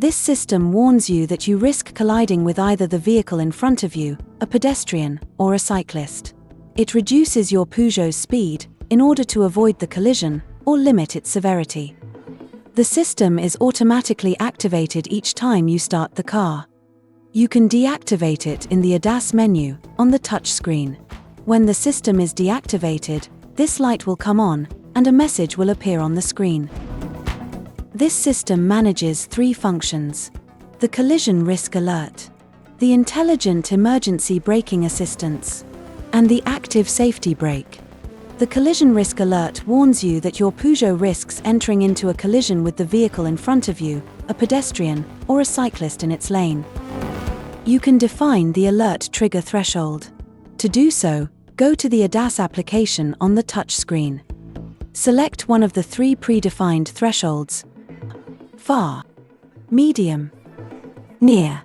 This system warns you that you risk colliding with either the vehicle in front of you, a pedestrian, or a cyclist. It reduces your Peugeot's speed in order to avoid the collision or limit its severity. The system is automatically activated each time you start the car. You can deactivate it in the ADAS menu on the touch screen. When the system is deactivated, this light will come on and a message will appear on the screen. This system manages 3 functions: the collision risk alert, the intelligent emergency braking assistance, and the active safety brake. The collision risk alert warns you that your Peugeot risks entering into a collision with the vehicle in front of you, a pedestrian, or a cyclist in its lane. You can define the alert trigger threshold. To do so, go to the ADAS application on the touch screen. Select one of the 3 predefined thresholds: far, medium, near.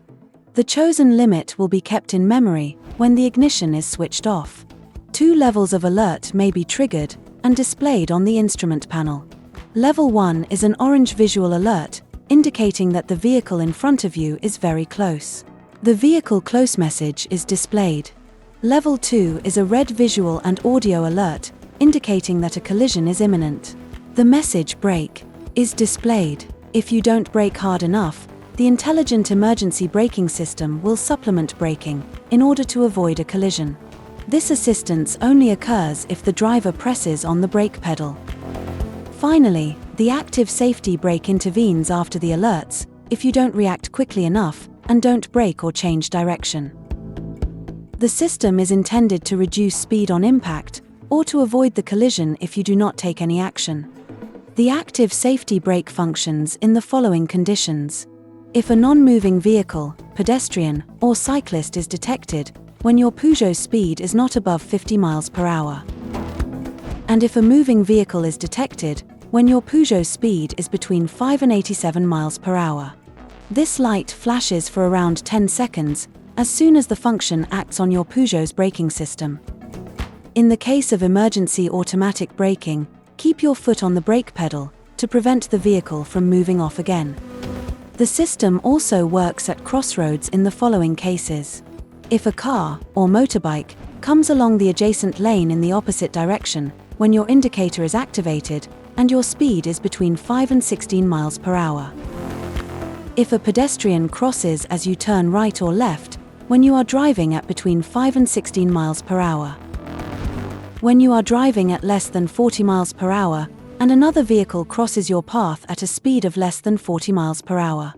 The chosen limit will be kept in memory when the ignition is switched off. 2 levels of alert may be triggered and displayed on the instrument panel. Level 1 is an orange visual alert, indicating that the vehicle in front of you is very close. The vehicle close message is displayed. Level 2 is a red visual and audio alert, indicating that a collision is imminent. The message brake is displayed. If you don't brake hard enough, the intelligent emergency braking system will supplement braking in order to avoid a collision. This assistance only occurs if the driver presses on the brake pedal. Finally, the active safety brake intervenes after the alerts if you don't react quickly enough and don't brake or change direction. The system is intended to reduce speed on impact or to avoid the collision if you do not take any action. The active safety brake functions in the following conditions: if a non-moving vehicle, pedestrian, or cyclist is detected when your Peugeot speed is not above 50 miles per hour. And if a moving vehicle is detected when your Peugeot speed is between 5 and 87 miles per hour. This light flashes for around 10 seconds as soon as the function acts on your Peugeot's braking system. In the case of emergency automatic braking, keep your foot on the brake pedal to prevent the vehicle from moving off again. The system also works at crossroads in the following cases: if a car or motorbike comes along the adjacent lane in the opposite direction when your indicator is activated and your speed is between 5 and 16 miles per hour. If a pedestrian crosses as you turn right or left when you are driving at between 5 and 16 miles per hour. When you are driving at less than 40 miles per hour and another vehicle crosses your path at a speed of less than 40 miles per hour.